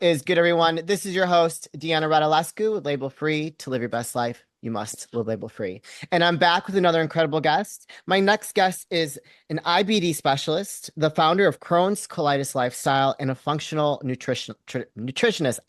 Is good, everyone. This is your host, Deanna Radulescu, Label Free. To live your best life, you must live label free. And I'm back with another incredible guest. My next guest is an IBD specialist, the founder of Crohn's Colitis Lifestyle, and a functional nutritionist.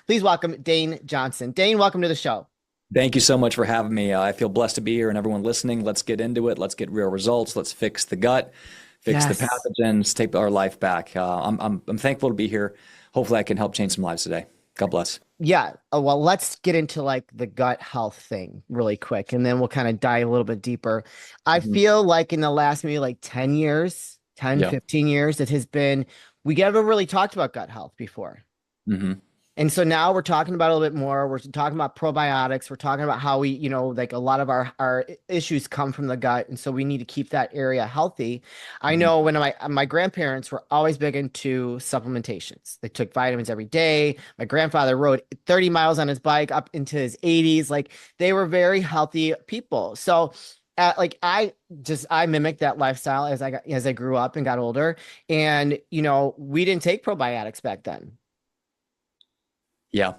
Please welcome Dane Johnson. Dane, welcome to the show. Thank you so much for having me. I feel blessed to be here and everyone listening. Let's get into it. Let's get real results. Let's fix the gut, fix the Yes. pathogens, take our life back. I'm thankful to be here. Hopefully I can help change some lives today. God bless. Yeah. Well, let's get into like the gut health thing really quick, and then we'll kind of dive a little bit deeper. I Mhm. feel like in the last maybe like 10 years, 10, Yeah. 15 years, it has been, we never really talked about gut health before. hmm And so now we're talking about it a little bit more. We're talking about probiotics. We're talking about how we, like a lot of our issues come from the gut. And so we need to keep that area healthy. I hmm know when my grandparents were always big into supplementations. They took vitamins every day. My grandfather rode 30 miles on his bike up into his 80s. Like they were very healthy people. So like I mimicked that lifestyle as I grew up and got older. And we didn't take probiotics back then. Yeah.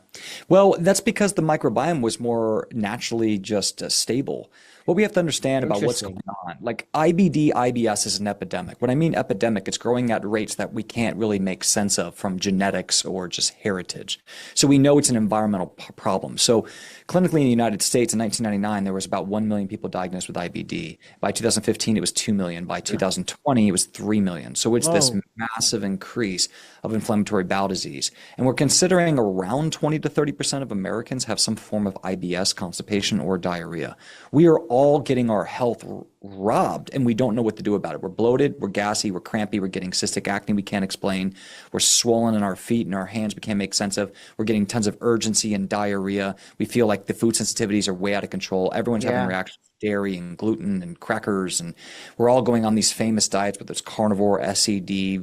Well, that's because the microbiome was more naturally just stable. What we have to understand about what's going Interesting. on, like IBD, IBS is an epidemic. When I mean epidemic, it's growing at rates that we can't really make sense of from genetics or just heritage. So we know it's an environmental problem. So clinically in the United States in 1999, there was about 1 million people diagnosed with IBD. By 2015, it was 2 million. By 2020, it was 3 million. So it's this Whoa. massive increase of inflammatory bowel disease. And we're considering around 20 to 30% of Americans have some form of IBS, constipation, or diarrhea. We are all getting our health robbed and we don't know what to do about it. We're bloated, we're gassy, we're crampy, we're getting cystic acne we can't explain. We're swollen in our feet and our hands we can't make sense of. We're getting tons of urgency and diarrhea. We feel like the food sensitivities are way out of control. Everyone's having Yeah. reactions to dairy and gluten and crackers, and we're all going on these famous diets, whether it's carnivore, SCD,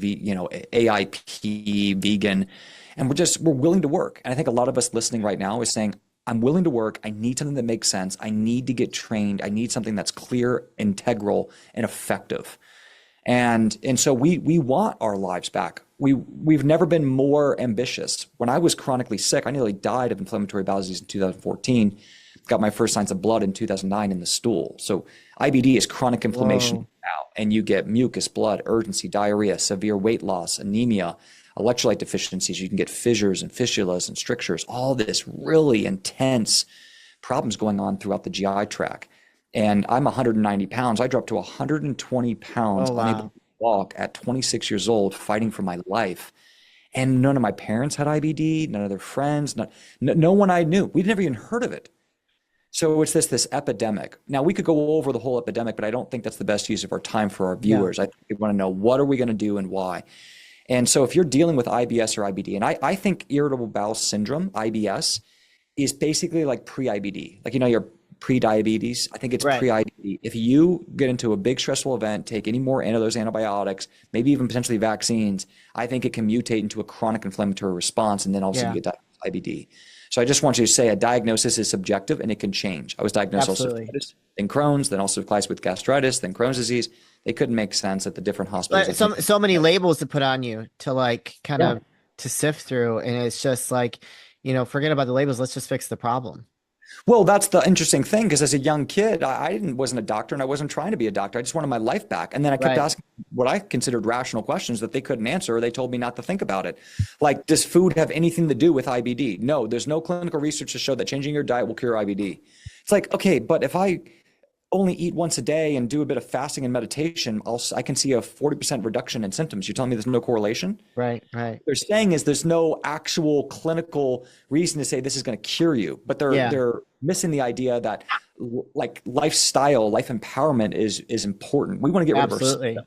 AIP, vegan, and we're willing to work. And I think a lot of us listening right now is saying, I'm willing to work. I need something that makes sense. I need to get trained. I need something that's clear, integral, and effective. And so we want our lives back. We've never been more ambitious. When I was chronically sick, I nearly died of inflammatory bowel disease in 2014. Got my first signs of blood in 2009 in the stool. So IBD is chronic inflammation Whoa. now, and you get mucus, blood, urgency, diarrhea, severe weight loss, anemia, electrolyte deficiencies. You can get fissures and fistulas and strictures, all this really intense problems going on throughout the GI tract. And I'm 190 pounds. I dropped to 120 pounds, Oh, unable wow. to walk at 26 years old, fighting for my life. And none of my parents had IBD, none of their friends, no one I knew. We'd never even heard of it. So it's this epidemic. Now we could go over the whole epidemic, but I don't think that's the best use of our time for our Yeah. viewers. I think we want to know what are we going to do and why. And so if you're dealing with IBS or IBD, and I think irritable bowel syndrome, IBS, is basically like pre-IBD. Like, your pre-diabetes, I think it's Right. pre-IBD. If you get into a big stressful event, take any more of those antibiotics, maybe even potentially vaccines, I think it can mutate into a chronic inflammatory response, and then all of a sudden Yeah. you get diagnosed with IBD. So I just want you to say a diagnosis is subjective and it can change. I was diagnosed ulcerative Absolutely. colitis, then Crohn's, then ulcerative colitis with gastritis, then Crohn's disease. They couldn't make sense at the different hospitals. I But think. so many labels to put on you to like kind Yeah. of to sift through. And it's just like, forget about the labels. Let's just fix the problem. Well, that's the interesting thing because as a young kid, I wasn't a doctor and I wasn't trying to be a doctor. I just wanted my life back. And then I kept Right. asking what I considered rational questions that they couldn't answer, or they told me not to think about it. Like, does food have anything to do with IBD? No, there's no clinical research to show that changing your diet will cure IBD. It's like, okay, but if I only eat once a day and do a bit of fasting and meditation, I can see a 40% reduction in symptoms. You're telling me there's no correlation? Right. Right. They're saying is there's no actual clinical reason to say this is going to cure you, but they're Yeah. they're missing the idea that like lifestyle, life empowerment is important. We want to get rid of our Absolutely. symptoms.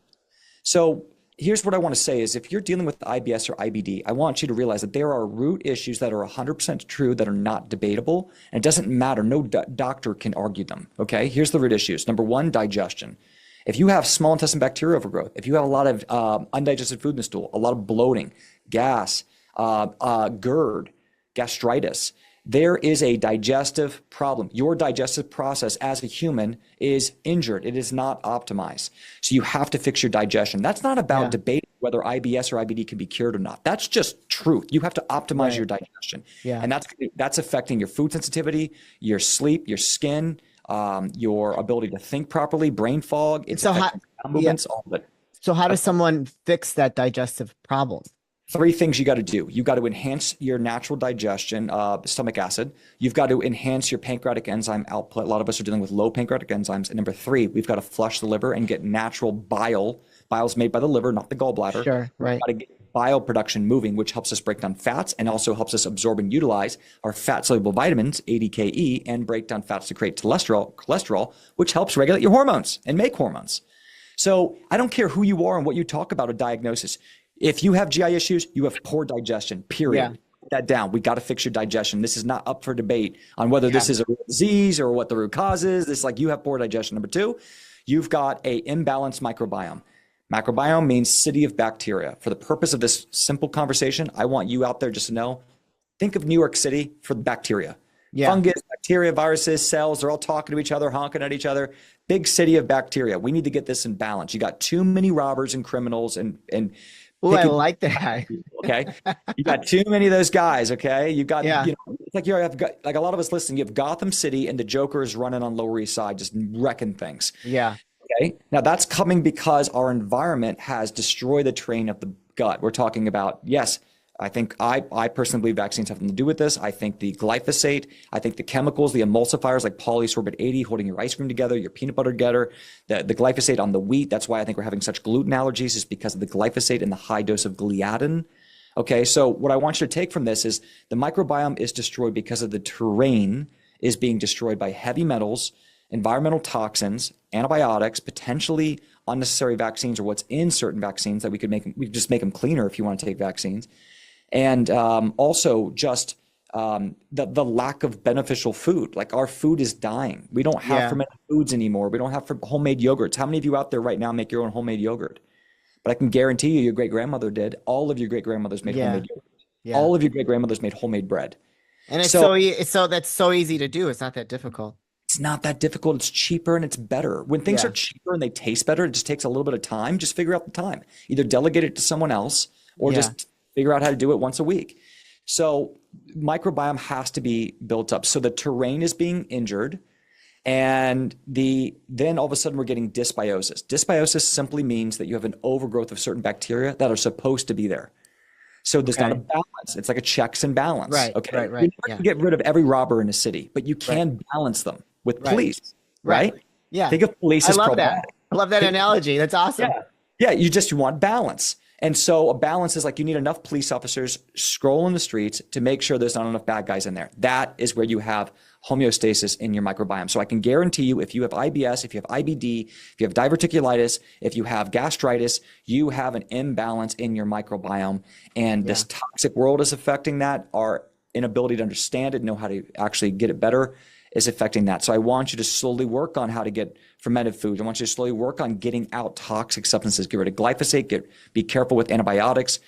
So here's what I want to say is if you're dealing with IBS or IBD, I want you to realize that there are root issues that are 100% true that are not debatable. And it doesn't matter. No doctor can argue them. Okay. Here's the root issues. Number one, digestion. If you have small intestine bacteria overgrowth, if you have a lot of undigested food in the stool, a lot of bloating, gas, GERD, gastritis, there is a digestive problem. Your digestive process as a human is injured. It is not optimized. So you have to fix your digestion. That's not about Yeah. debating whether IBS or IBD can be cured or not. That's just truth. You have to optimize your digestion. Yeah. And that's affecting your food sensitivity, your sleep, your skin, your ability to think properly, brain fog. It's affecting movements, all of it. So how does someone fix that digestive problem? 3 things you got to do. You got to enhance your natural digestion, stomach acid. You've got to enhance your pancreatic enzyme output. A lot of us are dealing with low pancreatic enzymes. And number 3, we've got to flush the liver and get natural bile. Bile's made by the liver, not the gallbladder. Sure, right. We've got to get bile production moving, which helps us break down fats and also helps us absorb and utilize our fat-soluble vitamins, ADKE, and break down fats to create cholesterol, which helps regulate your hormones and make hormones. So I don't care who you are and what you talk about a diagnosis. If you have GI issues, you have poor digestion, period. Yeah. Put that down. We got to fix your digestion. This is not up for debate on whether this is a disease or what the root cause is. It's like you have poor digestion. Number 2, you've got a imbalanced microbiome. Microbiome means city of bacteria. For the purpose of this simple conversation, I want you out there just to know, think of New York City for the bacteria. Yeah. Fungus, bacteria, viruses, cells, they're all talking to each other, honking at each other. Big city of bacteria. We need to get this in balance. You got too many robbers and criminals and oh, I like that. Okay. You got too many of those guys. Okay. You got, it's like you have got, like a lot of us listening, you have Gotham City and the Joker is running on Lower East Side, just wrecking things. Yeah. Okay. Now that's coming because our environment has destroyed the terrain of the gut. We're talking about, yes, I think I personally believe vaccines have something to do with this. I think the glyphosate, I think the chemicals, the emulsifiers like polysorbate 80 holding your ice cream together, your peanut butter together, the glyphosate on the wheat. That's why I think we're having such gluten allergies, is because of the glyphosate and the high dose of gliadin. Okay, so what I want you to take from this is the microbiome is destroyed because of the terrain is being destroyed by heavy metals, environmental toxins, antibiotics, potentially unnecessary vaccines or what's in certain vaccines that we could just make them cleaner if you want to take vaccines. And also just the lack of beneficial food. Like our food is dying. We don't have fermented foods anymore. We don't have homemade yogurts. How many of you out there right now make your own homemade yogurt? But I can guarantee you your great-grandmother did. All of your great-grandmothers made homemade yogurt. Yeah. All of your great-grandmothers made homemade bread. And it's so that's so easy to do. It's not that difficult. It's not that difficult. It's cheaper and it's better. When things are cheaper and they taste better, it just takes a little bit of time. Just figure out the time. Either delegate it to someone else or just figure out how to do it once a week. So microbiome has to be built up. So the terrain is being injured, and then all of a sudden we're getting dysbiosis. Dysbiosis simply means that you have an overgrowth of certain bacteria that are supposed to be there. So there's not a balance. It's like a checks and balance. Right. Okay. Right. You can get rid of every robber in a city, but you can balance them with police. Right. Yeah. Think of police as problematic. I love that analogy. That's awesome. Yeah. You want balance. And so a balance is like you need enough police officers scrolling the streets to make sure there's not enough bad guys in there. That is where you have homeostasis in your microbiome. So I can guarantee you, if you have IBS, if you have IBD, if you have diverticulitis, if you have gastritis, you have an imbalance in your microbiome. And this toxic world is affecting that. Our inability to understand it, know how to actually get it better, is affecting that. So I want you to slowly work on how to get fermented foods. I want you to slowly work on getting out toxic substances. Get rid of glyphosate. Be careful with antibiotics.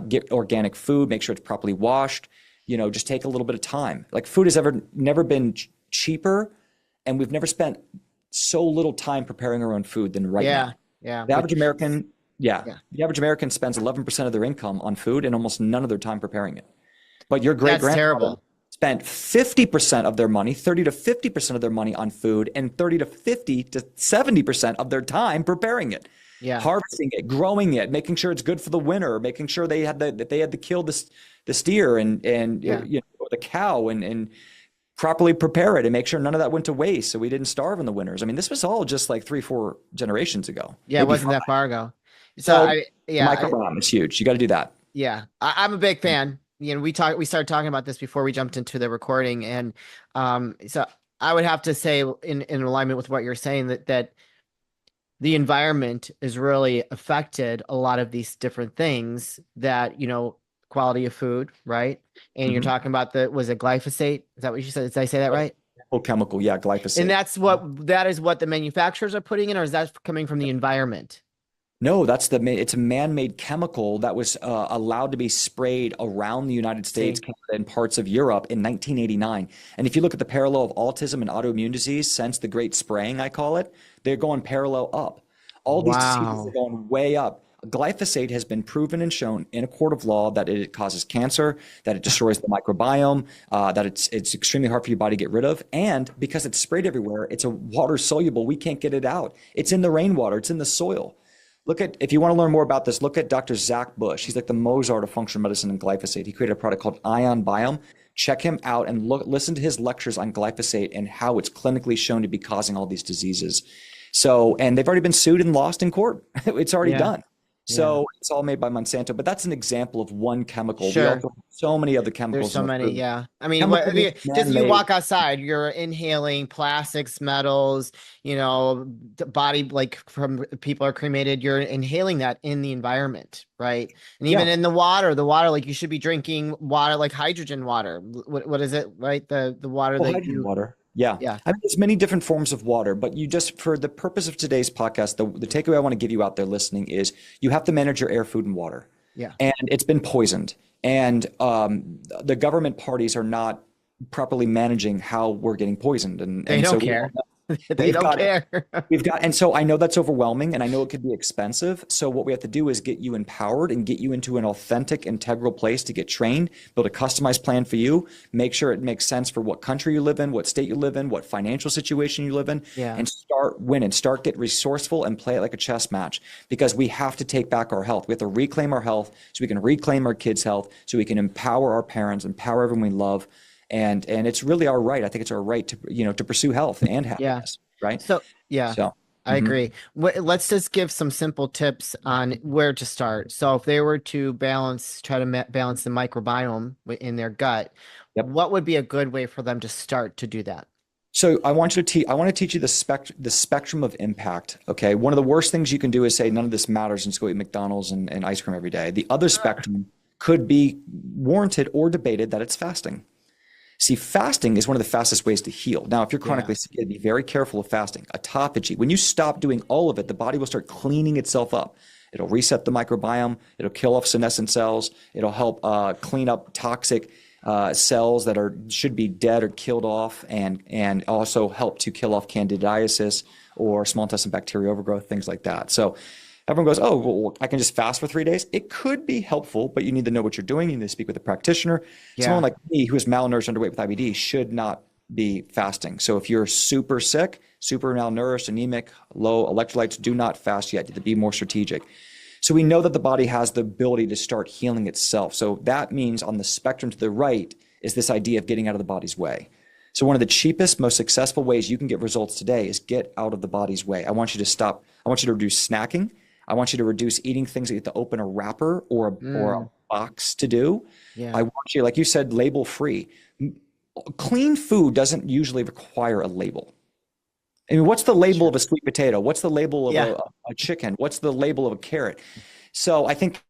Get organic food. Make sure it's properly washed. Just take a little bit of time. Like food has never been cheaper, and we've never spent so little time preparing our own food than right now. Yeah. The average American, the average American spends 11% of their income on food and almost none of their time preparing it. But your great-grandfather spent 50% of their money, 30 to 50% of their money on food, and 30 to 50 to 70% of their time preparing it. Yeah. Harvesting it, growing it, making sure it's good for the winter, making sure they had to kill the steer and or the cow and properly prepare it and make sure none of that went to waste so we didn't starve in the winters. I mean, this was all just like 3-4 generations ago. Yeah, it wasn't that far ago. So microbiome is huge. You got to do that. Yeah, I'm a big fan. We started talking about this before we jumped into the recording, and so I would have to say, in alignment with what you're saying, that the environment has really affected a lot of these different things that, quality of food, right? And you're talking about was it glyphosate? Is that what you said? Did I say that right? Chemical, glyphosate. And that is what the manufacturers are putting in, or is that coming from the environment? No, it's a man-made chemical that was allowed to be sprayed around the United States, Canada, and parts of Europe in 1989. And if you look at the parallel of autism and autoimmune disease since the Great Spraying, I call it, they're going parallel up. All these diseases are going way up. Glyphosate has been proven and shown in a court of law that it causes cancer, that it destroys the microbiome, that it's extremely hard for your body to get rid of. And because it's sprayed everywhere, it's a water soluble. We can't get it out. It's in the rainwater. It's in the soil. If you want to learn more about this, look at Dr. Zach Bush. He's like the Mozart of functional medicine and glyphosate. He created a product called Ion Biome. Check him out and listen to his lectures on glyphosate and how it's clinically shown to be causing all these diseases. So, and they've already been sued and lost in court. It's already done. So it's all made by Monsanto, but that's an example of one chemical. Sure. We also have so many other chemicals. There's so many, yeah. I mean, just you walk outside, you're inhaling plastics, metals, body, like from people are cremated, you're inhaling that in the environment, right? And even in the water, like you should be drinking water, like hydrogen water. What is it, right? The water that hydrogen water. Yeah. I mean, there's many different forms of water, but you just, for the purpose of today's podcast, the takeaway I want to give you out there listening is you have to manage your air, food, and water. Yeah. And it's been poisoned. And the government parties are not properly managing how we're getting poisoned. And they don't care. They don't care. And so I know that's overwhelming and I know it could be expensive. So what we have to do is get you empowered and get you into an authentic, integral place to get trained, build a customized plan for you, make sure it makes sense for what country you live in, what state you live in, what financial situation you live in, and start winning, get resourceful and play it like a chess match, because we have to take back our health. We have to reclaim our health so we can reclaim our kids' health, so we can empower our parents, empower everyone we love. And it's really our right. I think it's our right to pursue health and happiness. Right. So I agree. Let's just give some simple tips on where to start. So if they were to try to balance the microbiome in their gut, what would be a good way for them to start to do that? So I want to teach you the spectrum of impact. Okay. One of the worst things you can do is say none of this matters and just go eat McDonald's and ice cream every day. The other spectrum could be warranted or debated that it's fasting. See, fasting is one of the fastest ways to heal. Now, if you're chronically sick, you have to be very careful of fasting. Autophagy, when you stop doing all of it, the body will start cleaning itself up. It'll reset the microbiome. It'll kill off senescent cells. It'll help clean up toxic cells that should be dead or killed off, and also help to kill off candidiasis or small intestine bacteria overgrowth, things like that. So everyone goes, oh, well, I can just fast for 3 days. It could be helpful, but you need to know what you're doing. You need to speak with a practitioner. Someone like me who is malnourished, underweight with IBD should not be fasting. So if you're super sick, super malnourished, anemic, low electrolytes, do not fast yet. You have to be more strategic. So we know that the body has the ability to start healing itself. So that means on the spectrum to the right is this idea of getting out of the body's way. So one of the cheapest, most successful ways you can get results today is get out of the body's way. I want you to reduce snacking. I want you to reduce eating things that you have to open a wrapper or a box to do. I want you, like you said, label free. Clean food doesn't usually require a label. I mean, what's the label of a sweet potato? What's the label of a chicken? What's the label of a carrot? So I think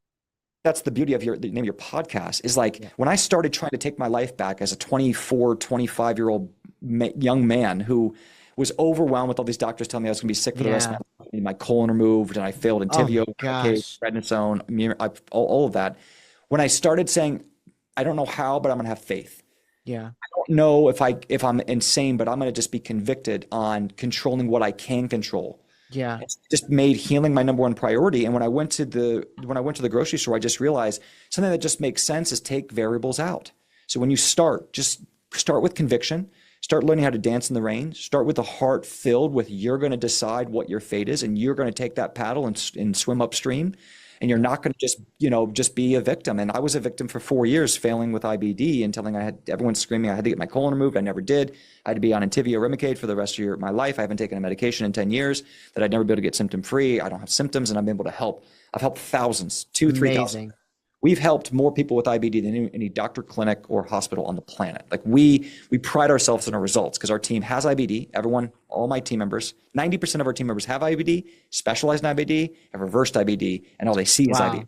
that's the beauty of the name of your podcast is when I started trying to take my life back as a 24, 25-year-old young man who was overwhelmed with all these doctors telling me I was going to be sick for the rest of my life. I need my colon removed, and I failed Entyvio, prednisone, all of that. When I started saying, I don't know how, but I'm going to have faith. Yeah. I don't know if I'm insane, but I'm going to just be convicted on controlling what I can control. Yeah. It's just made healing my number one priority. And when I went to the grocery store, I just realized something that just makes sense is take variables out. So when you just start with conviction. Start learning how to dance in the rain. Start with a heart filled with you're going to decide what your fate is, and you're going to take that paddle and swim upstream. And you're not going to just be a victim. And I was a victim for 4 years, failing with IBD and everyone screaming I had to get my colon removed. I never did. I had to be on Entyvio Remicade for the rest of my life. I haven't taken a medication in 10 years that I'd never be able to get symptom free. I don't have symptoms, and I'm able to help. I've helped thousands, 2,000-3,000. We've helped more people with IBD than any doctor, clinic, or hospital on the planet. Like we pride ourselves in our results because our team has IBD. All my team members, 90% of our team members have IBD, specialized in IBD, have reversed IBD, and all they see is IBD.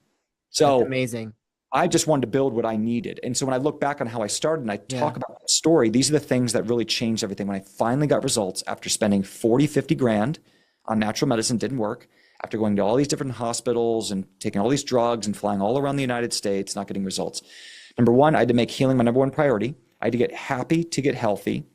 So that's amazing. I just wanted to build what I needed. And so when I look back on how I started and I talk about that story, these are the things that really changed everything. When I finally got results after spending 40, 50 grand on natural medicine, didn't work. After going to all these different hospitals and taking all these drugs and flying all around the United States, not getting results. Number one, I had to make healing my number one priority. I had to get happy to get healthy.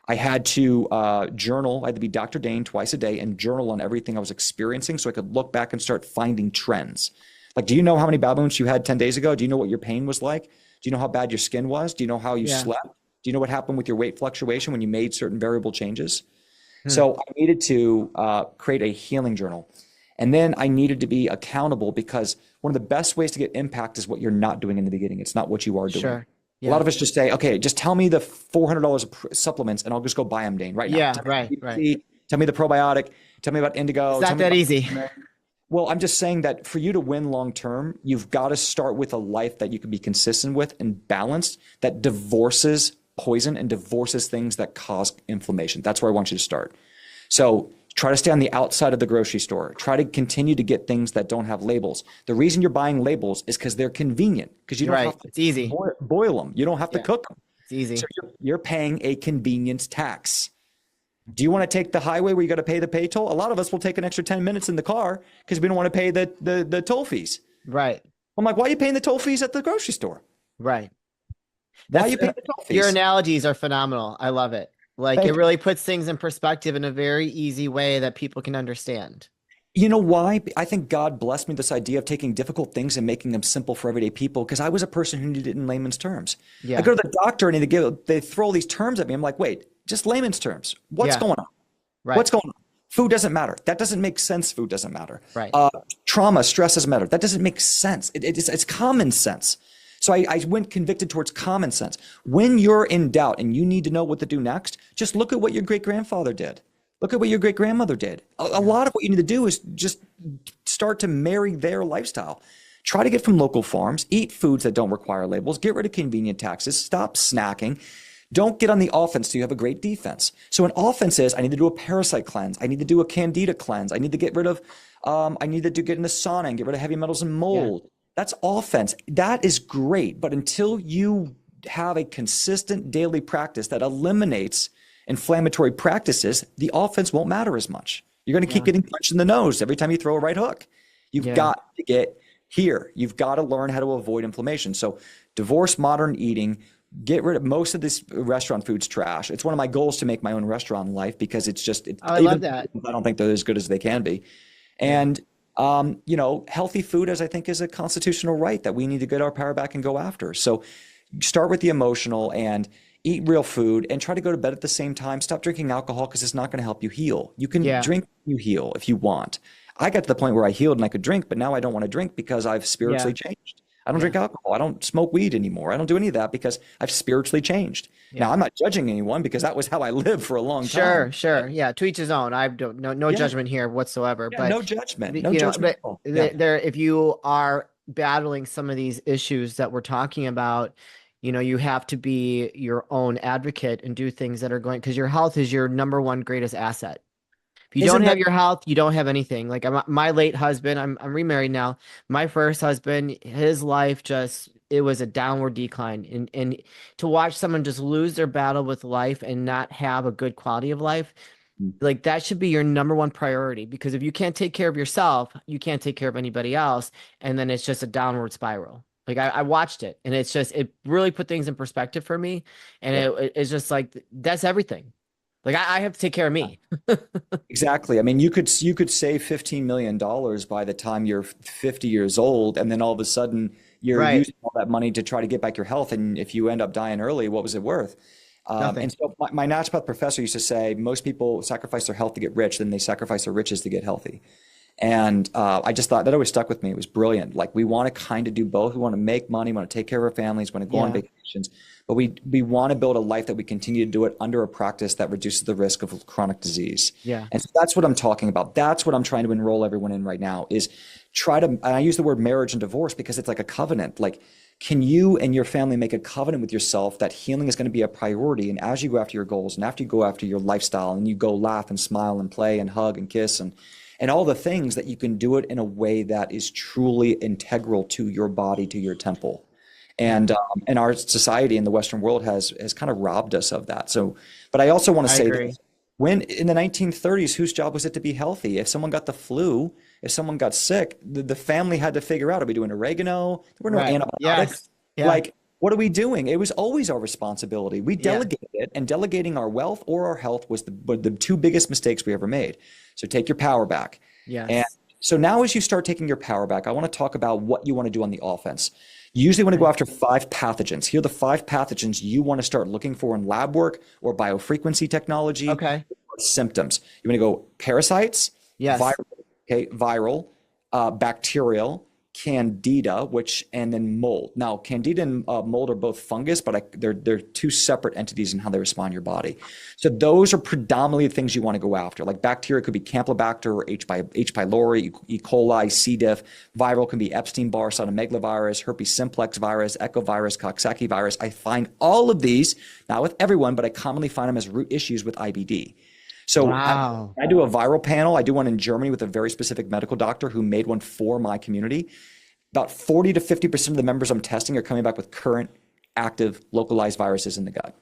I had to journal. I had to be Dr. Dane twice a day and journal on everything I was experiencing so I could look back and start finding trends. Like, do you know how many bowel movements you had 10 days ago? Do you know what your pain was like? Do you know how bad your skin was? Do you know how you Yeah. slept? Do you know what happened with your weight fluctuation when you made certain variable changes? Hmm. So I needed to create a healing journal. And then I needed to be accountable because one of the best ways to get impact is what you're not doing in the beginning. It's not what you are doing. Sure. A lot Yeah. of us just say, okay, just tell me the $400 of supplements and I'll just go buy them, Dane, right now. Yeah. Tell Right. me Right. the tell me the probiotic, tell me about It's indigo, tell not me that about easy. well, I'm just saying that for you to win long term, you've got to start with a life that you can be consistent with and balanced that divorces poison and divorces things that cause inflammation. That's where I want you to start. So try to stay on the outside of the grocery store. Try to continue to get things that don't have labels. The reason you're buying labels is because they're convenient, because you don't Right. have to It's easy. boil them. You don't have to Yeah. cook them. It's So easy. you're paying a convenience tax. Do you want to take the highway where you got to pay the pay toll? A lot of us will take an extra 10 minutes in the car because we don't want to pay the toll fees. Right. I'm like, why are you paying the toll fees at the grocery store? Right. Why are That's you paying the toll your fees? analogies are phenomenal. I love it. Like it Thank you. really puts things in perspective in a very easy way that people can understand. You know why? I think God blessed me this idea of taking difficult things and making them simple for everyday people because I was a person who needed it in layman's terms. I Yeah. go to the doctor and they throw all these terms at me. I'm like, wait, just layman's terms. What's Yeah. going on? Right. What's going on? Food doesn't matter. That doesn't make sense. Food doesn't matter. Right. Trauma, stress doesn't matter. That doesn't make sense. It's common sense. So I went convicted towards common sense. When you're in doubt and you need to know what to do next, just look at what your great grandfather did. Look at what your great grandmother did. A Yeah. lot of what you need to do is just start to marry their lifestyle. Try to get from local farms, eat foods that don't require labels, get rid of convenient taxes, stop snacking. Don't get on the offense till you have a great defense. So an offense is I need to do a parasite cleanse. I need to do a candida cleanse. I need to get rid of, I need to get in the sauna and get rid of heavy metals and Yeah. mold. That's offense. That is great. But until you have a consistent daily practice that eliminates inflammatory practices, the offense won't matter as much. You're going to keep Yeah. getting punched in the nose every time you throw a right hook. You've Yeah. got to get here. You've got to learn how to avoid inflammation. So divorce modern eating, get rid of most of this restaurant food's trash. It's one of my goals to make my own restaurant in life because it's just, Oh, I love even that. I don't think they're as good as they can be. Yeah. And, healthy food, as I think, is a constitutional right that we need to get our power back and go after. So start with the emotional and eat real food and try to go to bed at the same time. Stop drinking alcohol because it's not going to help you heal. You can Yeah. drink, you heal if you want. I got to the point where I healed and I could drink, but now I don't want to drink because I've Yeah. spiritually changed. I don't Yeah. drink alcohol. I don't smoke weed anymore. I don't do any of that because I've spiritually changed. Now, Yeah. I'm not judging anyone because that was how I lived for a long Sure. time. Sure. Yeah. To each his own. I don't no Yeah, judgment here whatsoever. yeah, But no judgment, the- no you know, judgment but at all. Yeah, there, if you are battling some of these issues that we're talking about, you have to be your own advocate and do things that are going because your health is your number one greatest asset. If you don't isn't have that your health, you don't have anything. Like my late husband, I'm remarried now. My first husband, his life just it was a downward decline. And to watch someone just lose their battle with life and not have a good quality of life, like that should be your number one priority. Because if you can't take care of yourself, you can't take care of anybody else. And then it's just a downward spiral. Like I watched it and it really put things in perspective for me. And yeah. it's just like that's everything. Like I have to take care of me. Exactly. I mean, you could save $15 million by the time you're 50 years old, and then all of a sudden you're Right. using all that money to try to get back your health. And if you end up dying early, what was it worth? And Nothing. so my naturopath professor used to say most people sacrifice their health to get rich, then they sacrifice their riches to get healthy. And I just thought that always stuck with me. It was brilliant. Like we want to kind of do both. We want to make money, want to take care of our families, want to go on Yeah. vacations, but we want to build a life that we continue to do it under a practice that reduces the risk of chronic disease. Yeah. And so that's what I'm talking about. That's what I'm trying to enroll everyone in right now is try to, and I use the word marriage and divorce because it's like a covenant. Like, can you and your family make a covenant with yourself that healing is going to be a priority? And as you go after your goals and after you go after your lifestyle and you go laugh and smile and play and hug and kiss and all the things that you can do it in a way that is truly integral to your body, to your temple. And our society in the Western world has kind of robbed us of that. So, but I also want to I say agree. that when in the 1930s, whose job was it to be healthy? If someone got the flu, if someone got sick, the family had to figure out, are we doing oregano? There were no Right. antibiotics. Yes. Yeah. Like, what are we doing? It was always our responsibility. We Yeah. delegated it, and delegating our wealth or our health was the two biggest mistakes we ever made. So take your power back. And Yes. so now as you start taking your power back, I want to talk about what you want to do on the offense. You usually want to go Okay. after 5 pathogens. Here are the 5 pathogens you want to start looking for in lab work or biofrequency technology Okay. or symptoms. You want to go parasites, Yes. viral, okay, viral, bacterial, candida, and then mold. Now, candida and mold are both fungus, but they're two separate entities in how they respond in your body. So those are predominantly the things you want to go after. Like bacteria could be Campylobacter or H. pylori, E. coli, C. diff. Viral can be Epstein-Barr, cytomegalovirus, herpes simplex virus, echovirus, Coxsackie virus. I find all of these, not with everyone, but I commonly find them as root issues with IBD. So Wow. I do a viral panel. I do one in Germany with a very specific medical doctor who made one for my community. About 40 to 50% of the members I'm testing are coming back with current, active, localized viruses in the gut.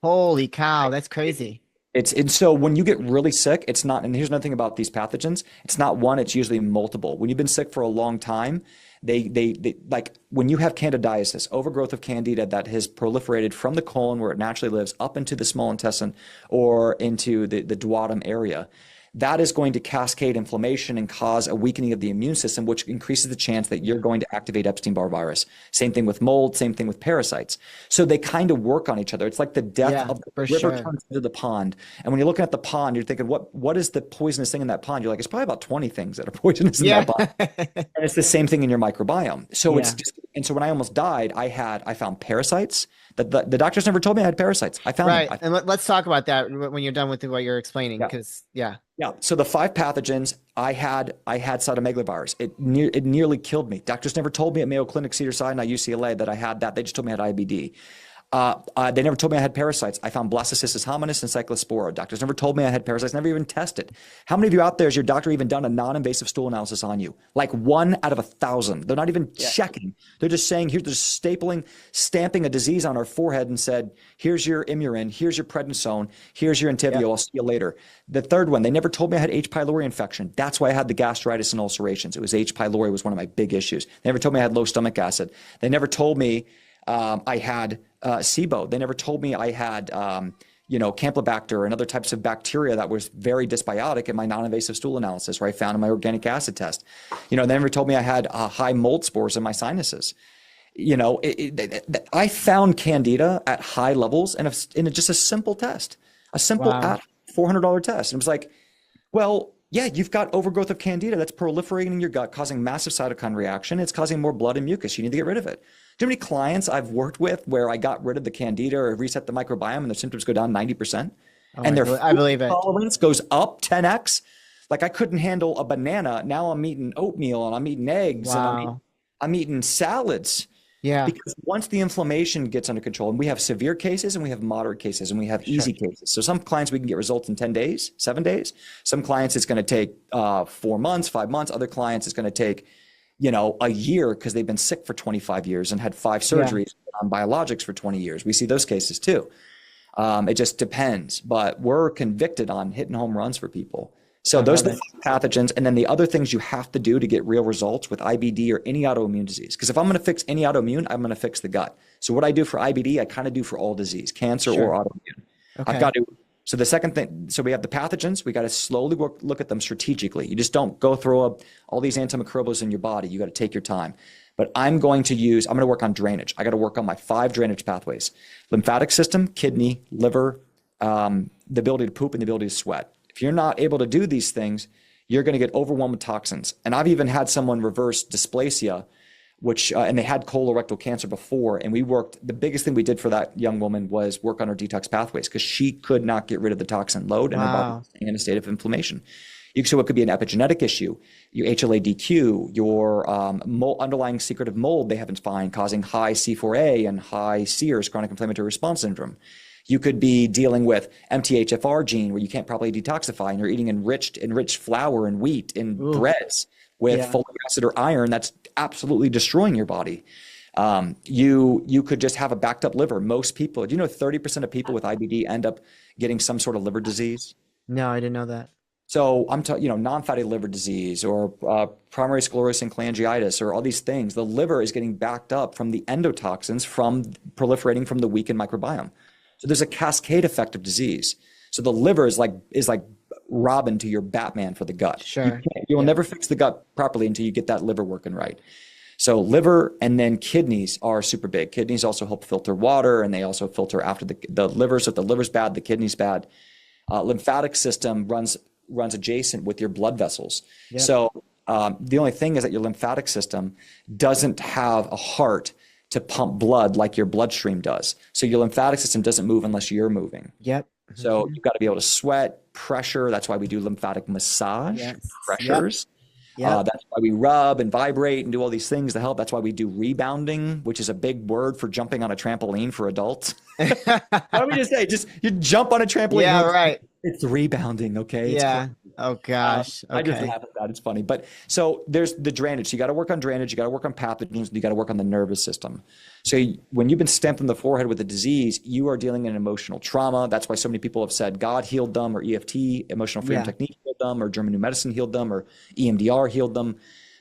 Holy cow. That's crazy. And so when you get really sick, it's not, and here's another thing about these pathogens, it's not one, it's usually multiple. When you've been sick for a long time, they like when you have candidiasis, overgrowth of candida that has proliferated from the colon where it naturally lives up into the small intestine or into the duodenum area. That is going to cascade inflammation and cause a weakening of the immune system, which increases the chance that you're going to activate Epstein-Barr virus. Same thing with mold, same thing with parasites. So they kind of work on each other. It's like the depth Yeah, of the for river sure. turns into the pond. And when you're looking at the pond, you're thinking, what is the poisonous thing in that pond? You're like, it's probably about 20 things that are poisonous in Yeah. that pond. And it's the same thing in your microbiome. So Yeah. it's just, and so when I almost died, I found parasites. The doctors never told me I had parasites. I found Right. them. And let's talk about that when you're done with what you're explaining, Yeah. because yeah. Yeah. So the 5 pathogens I had cytomegalovirus. It nearly killed me. Doctors never told me at Mayo Clinic, Cedars-Sinai, UCLA that I had that. They just told me I had IBD. They never told me I had parasites. I found blastocystis hominis and cyclospora. Doctors never told me I had parasites, never even tested. How many of you out there has your doctor even done a non-invasive stool analysis on you? Like 1 out of 1,000. They're not even checking. They're just saying, they're stamping a disease on our forehead and said, here's your Imurin, here's your prednisone, here's your Entyvio, I'll see you later. The third one, they never told me I had H. pylori infection. That's why I had the gastritis and ulcerations. It was H. pylori was one of my big issues. They never told me I had low stomach acid. They never told me I had SIBO. They never told me I had, Campylobacter and other types of bacteria that was very dysbiotic in my non-invasive stool analysis, where I found in my organic acid test. They never told me I had high mold spores in my sinuses. I found candida at high levels in just a simple test, a simple Wow. $400 test. And it was like, well, yeah, you've got overgrowth of candida that's proliferating in your gut, causing massive cytokine reaction. It's causing more blood and mucus. You need to get rid of it. Do you know how many clients I've worked with where I got rid of the candida or reset the microbiome and their symptoms go down 90%? Oh, And their I food believe it. tolerance goes up 10x? Like I couldn't handle a banana. Now I'm eating oatmeal and I'm eating eggs and Wow. I'm eating salads. Yeah. Because once the inflammation gets under control, and we have severe cases and we have moderate cases and we have Sure. easy cases. So some clients we can get results in 10 days, 7 days. Some clients it's going to take 4 months, 5 months. Other clients it's going to take, a year because they've been sick for 25 years and had 5 surgeries on biologics for 20 years. We see those cases too. It just depends, but we're convicted on hitting home runs for people. So I those are love the it. pathogens. And then the other things you have to do to get real results with IBD or any autoimmune disease. Because if I'm going to fix any autoimmune, I'm going to fix the gut. So what I do for IBD, I kind of do for all disease, cancer Sure. or autoimmune. I've Okay. got to. So the second thing, so we have the pathogens. We got to slowly look at them strategically. You just don't go throw all these antimicrobials in your body. You got to take your time. But I'm going to work on drainage. I got to work on my 5 drainage pathways: lymphatic system, kidney, liver, the ability to poop, and the ability to sweat. If you're not able to do these things, you're going to get overwhelmed with toxins. And I've even had someone reverse dysplasia, and they had colorectal cancer before. And the biggest thing we did for that young woman was work on her detox pathways because she could not get rid of the toxin load and her body Wow. was in a state of inflammation. So it could be an epigenetic issue, your HLA-DQ, your underlying secretive mold they haven't found causing high C4A and high SIRS, chronic inflammatory response syndrome. You could be dealing with MTHFR gene where you can't properly detoxify and you're eating enriched flour and wheat and Ooh. breads with Yeah. folic acid or iron that's absolutely destroying your body. You could just have a backed up liver. Most people, do you know 30% of people with IBD end up getting some sort of liver disease? No, I didn't know that. So I'm talking, non-fatty liver disease or primary sclerosing cholangitis or all these things. The liver is getting backed up from the endotoxins from proliferating from the weakened microbiome. So there's a cascade effect of disease. So the liver is like Robin to your Batman for the gut. Sure. You will Yeah. never fix the gut properly until you get that liver working right. So liver and then kidneys are super big. Kidneys also help filter water, and they also filter after the liver. So if the liver's bad, the kidney's bad. Lymphatic system runs adjacent with your blood vessels. Yep. So the only thing is that your lymphatic system doesn't have a heart to pump blood like your bloodstream does. So your lymphatic system doesn't move unless you're moving. Yep. So you've got to be able to sweat, pressure. That's why we do lymphatic massage, Yes. pressures. Yep. That's why we rub and vibrate and do all these things to help. That's why we do rebounding, which is a big word for jumping on a trampoline for adults. Why don't we just say, you jump on a trampoline? Yeah, right. It's rebounding, okay? Yeah. Oh gosh. I just Okay. laugh at that. It's funny. But so there's the drainage. So you got to work on drainage. You got to work on pathogens. You got to work on the nervous system. So when you've been stamped in the forehead with a disease, you are dealing in emotional trauma. That's why so many people have said God healed them, or EFT, emotional freedom technique healed them, or German new medicine healed them, or EMDR healed them,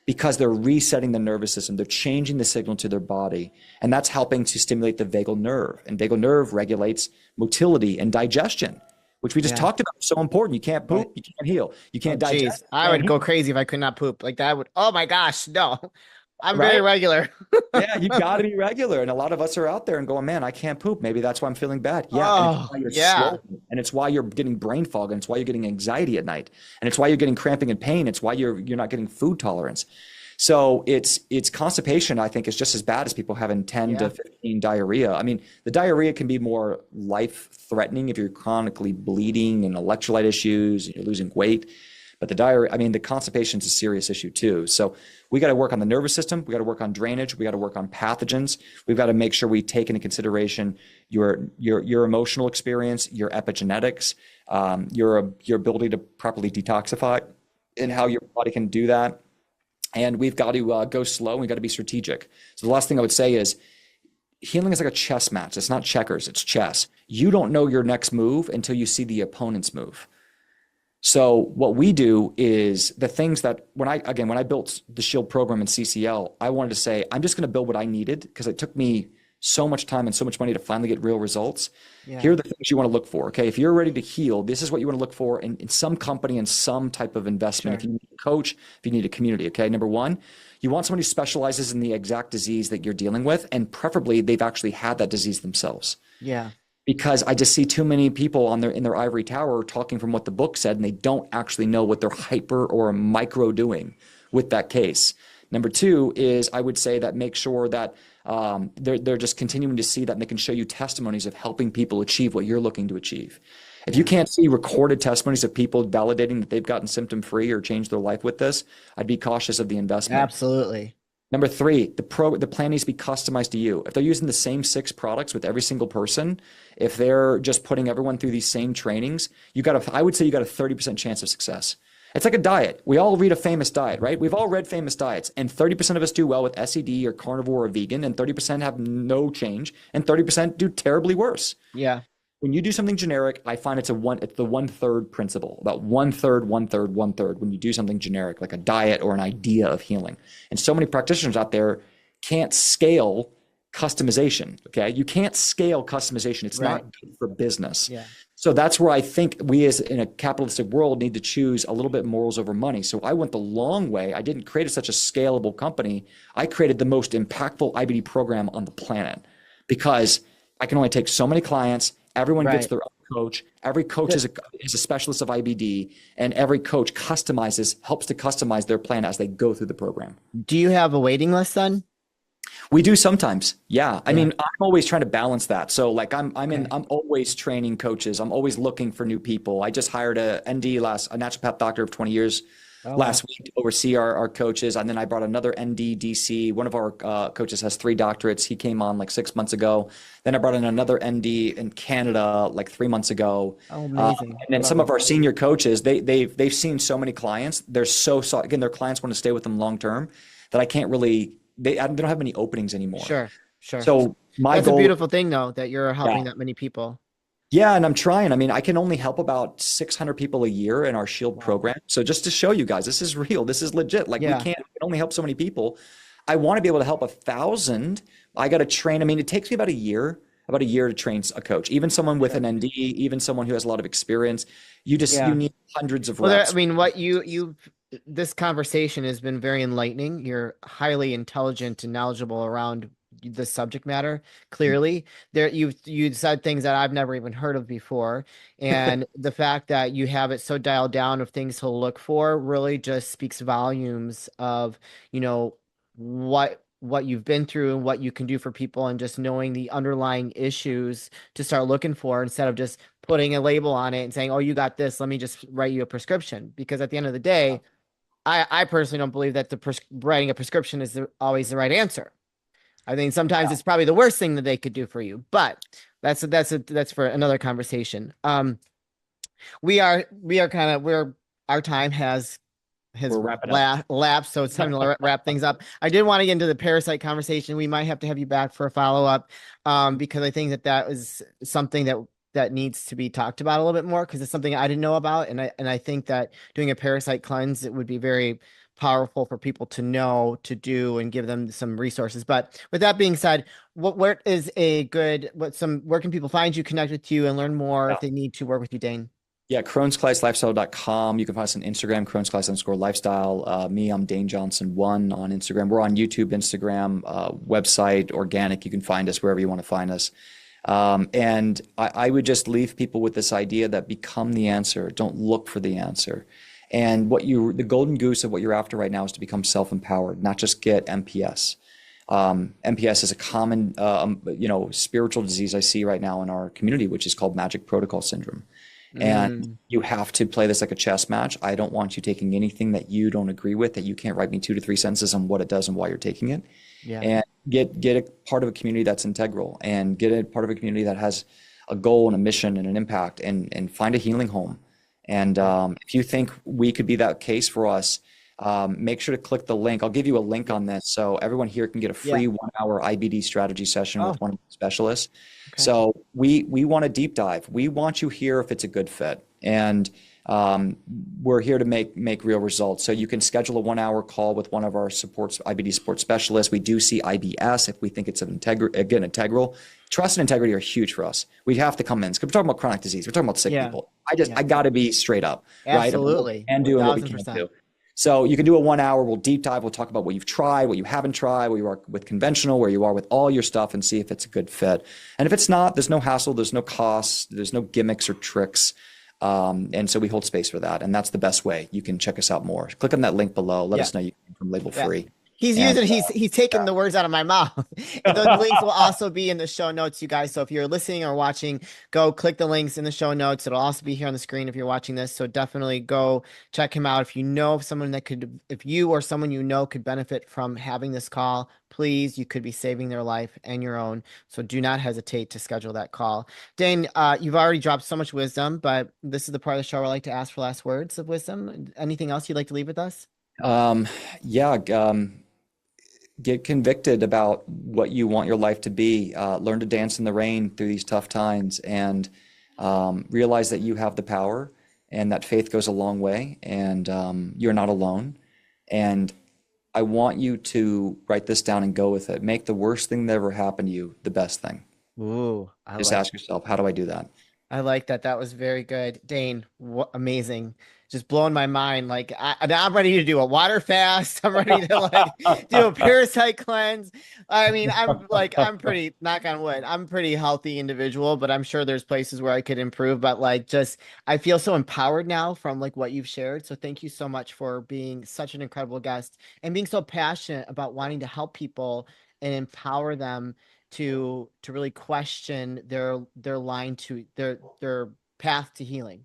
because they're resetting the nervous system. They're changing the signal to their body. And that's helping to stimulate the vagal nerve. And vagal nerve regulates motility and digestion, which we just talked about. So important. You can't poop, you can't heal, you can't digest. I would go crazy if I could not poop. Like that would, oh my gosh, no. I'm very regular. Yeah, you got to be regular. And a lot of us are out there and going, man, I can't poop. Maybe that's why I'm feeling bad. Yeah. And it's why you're swollen, and it's why you're getting brain fog, and it's why you're getting anxiety at night, and it's why you're getting cramping and pain. It's why you're not getting food tolerance. So it's constipation, I think, is just as bad as people having 10 to 15 diarrhea. I mean, the diarrhea can be more life-threatening if you're chronically bleeding and electrolyte issues and you're losing weight. But the diarrhea, I mean, the constipation is a serious issue too. So we got to work on the nervous system. We got to work on drainage. We got to work on pathogens. We've got to make sure we take into consideration your emotional experience, your epigenetics, your ability to properly detoxify, and how your body can do that. And we've got to go slow. And we've got to be strategic. So the last thing I would say is healing is like a chess match. It's not checkers, it's chess. You don't know your next move until you see the opponent's move. So what we do is the things that when I built the Shield program in CCL, I wanted to say, I'm just going to build what I needed because it took me so much time and so much money to finally get real results. Yeah. Here are the things you want to look for. Okay. If you're ready to heal, this is what you want to look for in some company and some type of investment. Sure. If you need a coach, if you need a community. Okay. Number one, you want someone who specializes in the exact disease that you're dealing with. And preferably they've actually had that disease themselves. Yeah. Because I just see too many people in their ivory tower talking from what the book said, and they don't actually know what they're hyper or micro doing with that case. Number two is I would say that make sure that they're just continuing to see that, and they can show you testimonies of helping people achieve what you're looking to achieve. If you can't see recorded testimonies of people validating that they've gotten symptom free or changed their life with this, I'd be cautious of the investment. Absolutely. Number three, the plan needs to be customized to you. If they're using the same 6 products with every single person, if they're just putting everyone through these same trainings, I would say you got a 30% chance of success. It's like a diet. We all read a famous diet, right? We've all read famous diets, and 30% of us do well with SED or carnivore or vegan, and 30% have no change, and 30% do terribly worse. Yeah. When you do something generic, I find it's the 1/3 principle, about 1/3, 1/3, 1/3 when you do something generic, like a diet or an idea of healing. And so many practitioners out there can't scale customization, okay? You can't scale customization. It's not good for business. Yeah. So that's where I think we as in a capitalistic world need to choose a little bit morals over money. So I went the long way. I didn't create such a scalable company. I created the most impactful IBD program on the planet because I can only take so many clients. Everyone gets their own coach. Every coach is a specialist of IBD, and every coach helps to customize their plan as they go through the program. Do you have a waiting list then? We do sometimes. Yeah. I mean, I'm always trying to balance that. So like I'm always training coaches. I'm always looking for new people. I just hired a naturopath doctor of 20 years last week to oversee our coaches. And then I brought another ND DC. One of our coaches has 3 doctorates. He came on like 6 months ago. Then I brought in another ND in Canada like 3 months ago. Oh, amazing. And then some of our senior coaches, they've seen so many clients. They're again, their clients want to stay with them long term that I can't really. They don't have many openings anymore. Sure. So that's a beautiful thing though, that you're helping that many people. Yeah, and I'm trying. I mean, I can only help about 600 people a year in our Shield Wow. program. So just to show you guys, this is real. This is legit. Like Yeah. we can only help so many people. I want to be able to help 1,000. I got to train. I mean, it takes me about a year to train a coach. Even someone with Sure. an ND, even someone who has a lot of experience. You Yeah. need hundreds of Well, I reps. mean, this conversation has been very enlightening. You're highly intelligent and knowledgeable around the subject matter. Clearly, you said things that I've never even heard of before, and the fact that you have it so dialed down of things to look for really just speaks volumes of, you know, what you've been through and what you can do for people, and just knowing the underlying issues to start looking for instead of just putting a label on it and saying, "Oh, you got this. Let me just write you a prescription." Because at the end of the day, I personally don't believe that writing a prescription is always the right answer. I think sometimes it's probably the worst thing that they could do for you. But that's for another conversation. We are kind of we're our time has We're wrapping up. lapsed, so it's time to wrap things up. I did want to get into the parasite conversation. We might have to have you back for a follow up, because I think that was something that needs to be talked about a little bit more because it's something I didn't know about, and I think that doing a parasite cleanse, it would be very powerful for people to know to do and give them some resources. But with that being said, where is a good where can people find you, connect with you, and learn more if they need to work with you, Dane? Yeah, Crohn'sColitisLifestyle.com. You can find us on Instagram, Crohn'sColitis_lifestyle. Me, I'm Dane Johnson 1 on Instagram. We're on YouTube, Instagram, website, organic. You can find us wherever you want to find us. And I would just leave people with this idea that become the answer. Don't look for the answer. And the golden goose of what you're after right now is to become self-empowered, not just get MPS. MPS is a common, spiritual disease I see right now in our community, which is called magic protocol syndrome. And Mm, you have to play this like a chess match. I don't want you taking anything that you don't agree with, that you can't write me 2 to 3 sentences on what it does and why you're taking it. yeah. And get a part of a community that's integral and get a part of a community that has a goal and a mission and an impact and find a healing home. And Yeah. if you think we could be that case for us, make sure to click the link. I'll give you a link on this so everyone here can get a Yeah. free 1 hour IBD strategy session Oh, with one of the specialists. okay. So we want to deep dive. We want you here if it's a good fit, and we're here to make real results. So you can schedule a 1 hour call with one of our IBD support specialists. We do see IBS if we think it's integral. Trust and integrity are huge for us. We have to come in because we're talking about chronic disease. We're talking about sick Yeah. people. Yeah. I got to be straight up, right? About what we Absolutely. can do and what we can't 1000%. do. So you can do a 1 hour. We'll deep dive. We'll talk about what you've tried, what you haven't tried, where you are with conventional, where you are with all your stuff, and see if it's a good fit. And if it's not, there's no hassle, there's no costs, there's no gimmicks or tricks. And so we hold space for that. And that's the best way. You can check us out more. Click on that link below. Let Yeah. us know you came from Label Yeah. Free. He's And using he's taking the words out of my mouth. And those links will also be in the show notes, you guys. So if you're listening or watching, go click the links in the show notes. It'll also be here on the screen if you're watching this. So definitely go check him out. If you know of someone if you or someone you know could benefit from having this call, please, you could be saving their life and your own. So do not hesitate to schedule that call. Dane, you've already dropped so much wisdom, but this is the part of the show where I like to ask for last words of wisdom. Anything else you'd like to leave with us? um, yeah, get convicted about what you want your life to be. Learn to dance in the rain through these tough times, and realize that you have the power, and that faith goes a long way, and you're not alone. And I want you to write this down and go with it. Make the worst thing that ever happened to you the best thing. Ooh, Just ask yourself, how do I do that? I like that. That was very good. Dane, what amazing. Just blowing my mind. Like I'm ready to do a water fast. I'm ready to like do a parasite cleanse. I mean, I'm pretty, knock on wood, I'm a pretty healthy individual, but I'm sure there's places where I could improve. But like just I feel so empowered now from like what you've shared. So thank you so much for being such an incredible guest and being so passionate about wanting to help people and empower them to really question their line to their path to healing.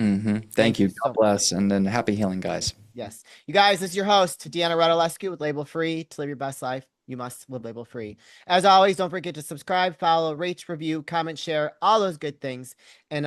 Thank Thank you you. God so bless. And then happy healing, guys. yes. You guys, this is your host, Deanna Radulescu with Label Free. To live your best life, you must live label free. As always, don't forget to subscribe, follow, rate, review, comment, share, all those good things. And